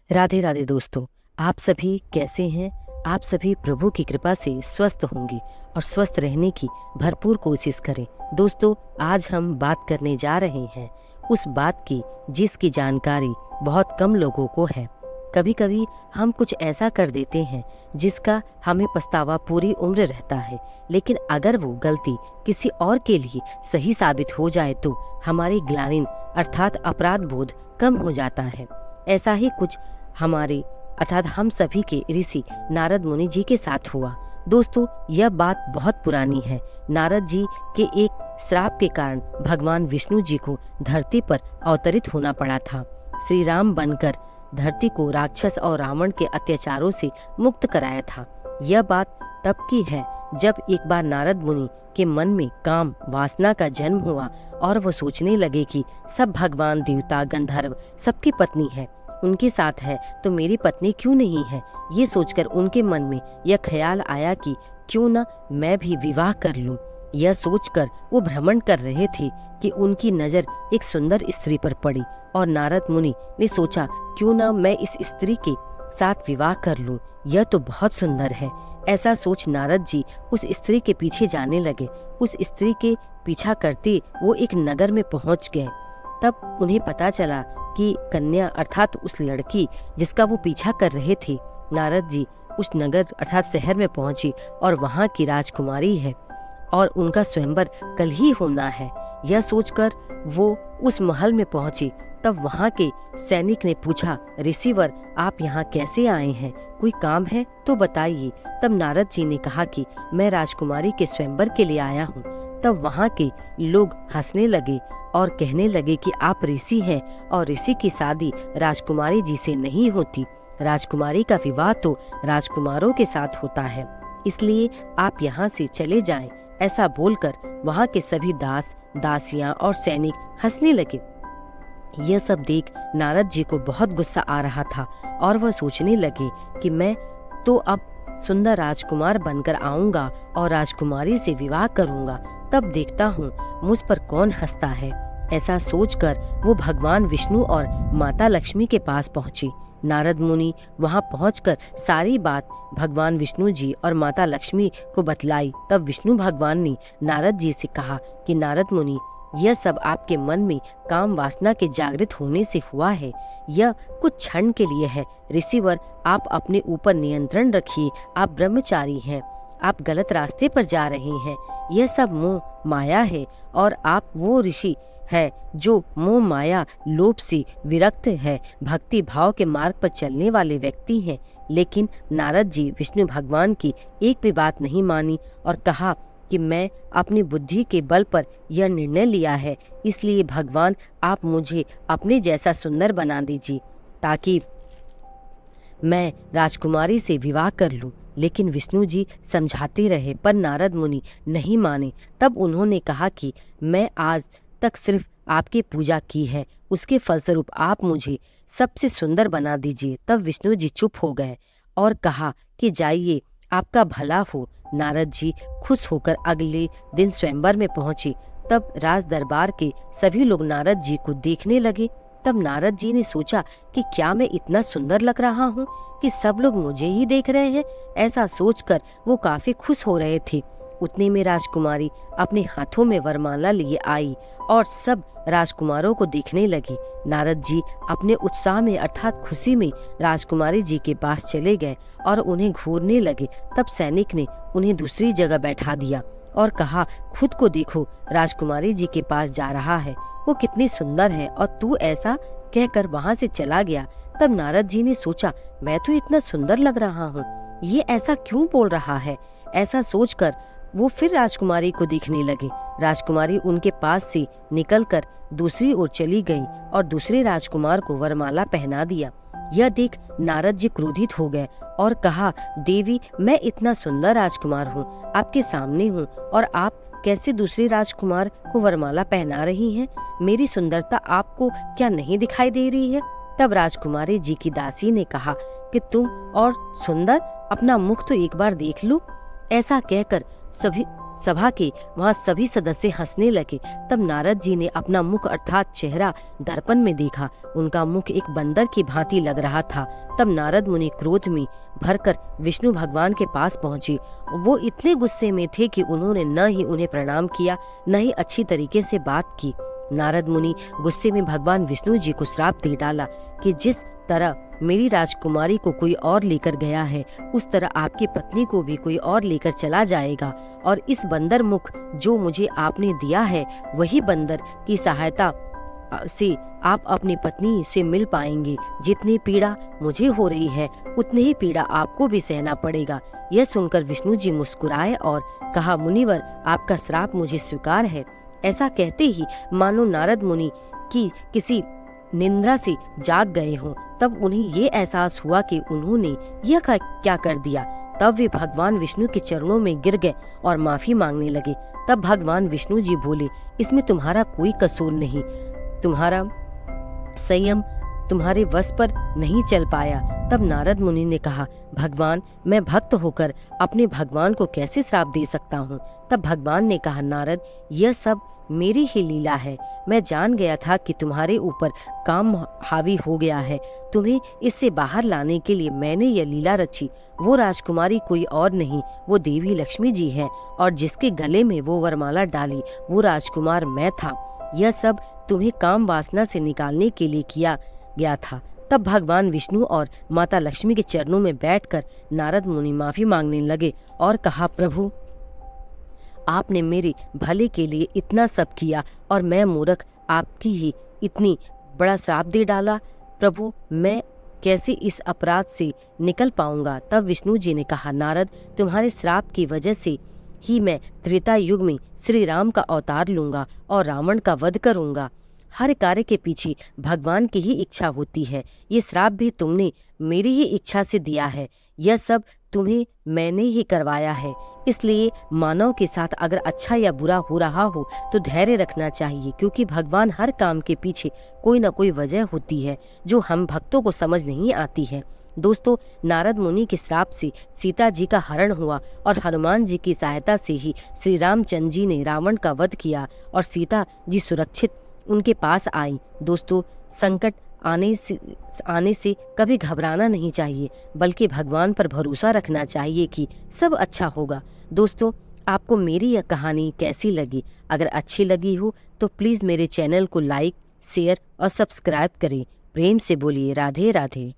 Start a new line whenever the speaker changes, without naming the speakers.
राधे राधे दोस्तों, आप सभी कैसे हैं? आप सभी प्रभु की कृपा से स्वस्थ होंगे और स्वस्थ रहने की भरपूर कोशिश करें। दोस्तों, आज हम बात करने जा रहे हैं उस बात की जिसकी जानकारी बहुत कम लोगों को है। कभी कभी हम कुछ ऐसा कर देते हैं जिसका हमें पछतावा पूरी उम्र रहता है, लेकिन अगर वो गलती किसी और के लिए सही साबित हो जाए तो हमारी ग्लानि अर्थात अपराध बोध कम हो जाता है। ऐसा ही कुछ हमारे अर्थात हम सभी के ऋषि नारद मुनि जी के साथ हुआ। दोस्तों, यह बात बहुत पुरानी है। नारद जी के एक श्राप के कारण भगवान विष्णु जी को धरती पर अवतरित होना पड़ा था। श्री राम बनकर धरती को राक्षस और रावण के अत्याचारों से मुक्त कराया था। यह बात तब की है जब एक बार नारद मुनि के मन में काम वासना का जन्म हुआ और वो सोचने लगे कि सब भगवान देवता गंधर्व सबकी पत्नी है, उनके साथ है तो मेरी पत्नी क्यों नहीं है। ये सोचकर उनके मन में यह ख्याल आया कि क्यों न मैं भी विवाह कर लूं। यह सोचकर वो भ्रमण कर रहे थे कि उनकी नजर एक सुंदर स्त्री पर पड़ी और नारद मुनि ने सोचा क्यों न मैं इस स्त्री के साथ विवाह कर लूं, यह तो बहुत सुंदर है। ऐसा सोच नारद जी उस स्त्री के पीछे जाने लगे। उस स्त्री के पीछा करते वो एक नगर में पहुंच गए। तब उन्हें पता चला कि कन्या अर्थात उस लड़की जिसका वो पीछा कर रहे थे, नारद जी उस नगर अर्थात शहर में पहुंची और वहां की राजकुमारी है और उनका स्वयंवर कल ही होना है। यह सोचकर वो उस महल में पहुंची। तब वहां के सैनिक ने पूछा, ऋषिवर आप यहाँ कैसे आए हैं? कोई काम है तो बताइए। तब नारद जी ने कहा कि मैं राजकुमारी के स्वयंवर के लिए आया हूँ। तब वहां के लोग हंसने लगे और कहने लगे कि आप ऋषि हैं और ऋषि की शादी राजकुमारी जी से नहीं होती। राजकुमारी का विवाह तो राजकुमारों के साथ होता है, इसलिए आप यहाँ से चले जाएं। ऐसा बोलकर वहाँ के सभी दास दासियां और सैनिक हंसने लगे। यह सब देख नारद जी को बहुत गुस्सा आ रहा था और वह सोचने लगे कि मैं तो अब सुंदर राजकुमार बनकर आऊंगा और राजकुमारी से विवाह करूंगा, तब देखता हूँ मुझ पर कौन हंसता है। ऐसा सोचकर वो भगवान विष्णु और माता लक्ष्मी के पास पहुँचे। नारद मुनि वहां पहुंचकर सारी बात भगवान विष्णु जी और माता लक्ष्मी को बतलाई। तब विष्णु भगवान ने नारद जी से कहा कि नारद मुनि, यह सब आपके मन में काम वासना के जागृत होने से हुआ है। यह कुछ क्षण के लिए है। ऋषिवर आप अपने ऊपर नियंत्रण रखिए। आप ब्रह्मचारी हैं, आप गलत रास्ते पर जा रहे हैं। यह सब मोह माया है और आप वो ऋषि है जो मोह माया लोभ से विरक्त है, भक्ति भाव के मार्ग पर चलने वाले व्यक्ति हैं। लेकिन नारद जी विष्णु भगवान की एक भी बात नहीं मानी और कहा कि मैं अपनी बुद्धि के बल पर यह निर्णय लिया है, इसलिए भगवान आप मुझे अपने जैसा सुंदर बना दीजिए ताकि मैं राजकुमारी से विवाह कर लूं। लेकिन विष्णु जी समझाते रहे पर नारद मुनि नहीं माने। तब उन्होंने कहा कि मैं आज तक सिर्फ आपकी पूजा की है, उसके फलस्वरूप आप मुझे सबसे सुंदर बना दीजिए। तब विष्णु जी चुप हो गए और कहा कि जाइए, आपका भला हो। नारद जी खुश होकर अगले दिन स्वयंवर में पहुंचे। तब राज दरबार के सभी लोग नारद जी को देखने लगे। तब नारद जी ने सोचा कि क्या मैं इतना सुंदर लग रहा हूँ कि सब लोग मुझे ही देख रहे हैं। ऐसा सोचकर वो काफी खुश हो रहे थे। उतने में राजकुमारी अपने हाथों में वरमाला लिए आई और सब राजकुमारों को देखने लगी। नारद जी अपने उत्साह में अर्थात खुशी में राजकुमारी जी के पास चले गए और उन्हें घूरने लगे। तब सैनिक ने उन्हें दूसरी जगह बैठा दिया और कहा, खुद को देखो, राजकुमारी जी के पास जा रहा है, वो कितनी सुंदर है और तू ऐसा कहकर वहां से चला गया। तब नारद जी ने सोचा, मैं तो इतना सुंदर लग रहा हूँ, ये ऐसा क्यों बोल रहा है। ऐसा सोचकर वो फिर राजकुमारी को देखने लगे। राजकुमारी उनके पास से निकलकर दूसरी ओर चली गई और दूसरे राजकुमार को वरमाला पहना दिया। यह देख नारद जी क्रोधित हो गए और कहा, देवी, मैं इतना सुंदर राजकुमार हूँ, आपके सामने हूँ और आप कैसे दूसरे राजकुमार को वरमाला पहना रही हैं? मेरी सुंदरता आपको क्या नहीं दिखाई दे रही है? तब राजकुमारी जी की दासी ने कहा कि तुम और सुंदर, अपना मुख तो एक बार देख लो। ऐसा कहकर सभी सभा के वहाँ सभी सदस्य हंसने लगे। तब नारद जी ने अपना मुख अर्थात चेहरा दर्पण में देखा। उनका मुख एक बंदर की भांति लग रहा था। तब नारद मुनि क्रोध में भरकर विष्णु भगवान के पास पहुंचे। वो इतने गुस्से में थे कि उन्होंने न ही उन्हें प्रणाम किया, न ही अच्छी तरीके से बात की। नारद मुनि गुस्से में भगवान विष्णु जी को श्राप दे डाला कि जिस तरह मेरी राजकुमारी को कोई और लेकर गया है, उस तरह आपकी पत्नी को भी कोई और लेकर चला जाएगा, और इस बंदर मुख जो मुझे आपने दिया है, वही बंदर की सहायता से आप अपनी पत्नी से मिल पाएंगे। जितनी पीड़ा मुझे हो रही है, उतनी ही पीड़ा आपको भी सहना पड़ेगा। यह सुनकर विष्णु जी मुस्कुराए और कहा, मुनिवर, आपका श्राप मुझे स्वीकार है। ऐसा कहते ही मानो नारद मुनि की किसी निंद्रा से जाग गए हों। तब उन्हें ये एहसास हुआ कि उन्होंने यह क्या कर दिया। तब वे भगवान विष्णु के चरणों में गिर गए और माफी मांगने लगे। तब भगवान विष्णु जी बोले, इसमें तुम्हारा कोई कसूर नहीं, तुम्हारा संयम तुम्हारे वश पर नहीं चल पाया। तब नारद मुनि ने कहा, भगवान, मैं भक्त होकर अपने भगवान को कैसे श्राप दे सकता हूँ। तब भगवान ने कहा, नारद, यह सब मेरी ही लीला है। मैं जान गया था कि तुम्हारे ऊपर काम हावी हो गया है। तुम्हें इससे बाहर लाने के लिए मैंने यह लीला रची। वो राजकुमारी कोई और नहीं, वो देवी लक्ष्मी जी है, और जिसके गले में वो वरमाला डाली, वो राजकुमार मैं था। यह सब तुम्हें काम वासना से निकालने के लिए किया गया था। तब भगवान विष्णु और माता लक्ष्मी के चरणों में बैठकर नारद मुनि माफी मांगने लगे और कहा, प्रभु, आपने मेरे भले के लिए इतना सब किया और मैं मूर्ख आपकी ही इतनी बड़ा श्राप दे डाला। प्रभु, मैं कैसे इस अपराध से निकल पाऊंगा। तब विष्णु जी ने कहा, नारद, तुम्हारे श्राप की वजह से ही मैं त्रेता युग में श्री राम का अवतार लूंगा और रावण का वध करूंगा। हर कार्य के पीछे भगवान की ही इच्छा होती है। ये श्राप भी तुमने मेरी ही इच्छा से दिया है। यह सब तुम्हें मैंने ही करवाया है। इसलिए मानव के साथ अगर अच्छा या बुरा हो रहा हो तो धैर्य रखना चाहिए, क्योंकि भगवान हर काम के पीछे कोई ना कोई वजह होती है जो हम भक्तों को समझ नहीं आती है। दोस्तों, नारद मुनि के श्राप से सीता जी का हरण हुआ और हनुमान जी की सहायता से ही श्री रामचंद्र जी ने रावण का वध किया और सीता जी सुरक्षित उनके पास आई। दोस्तों, संकट आने से कभी घबराना नहीं चाहिए, बल्कि भगवान पर भरोसा रखना चाहिए कि सब अच्छा होगा। दोस्तों, आपको मेरी यह कहानी कैसी लगी? अगर अच्छी लगी हो तो प्लीज़ मेरे चैनल को लाइक, शेयर और सब्सक्राइब करें। प्रेम से बोलिए राधे राधे।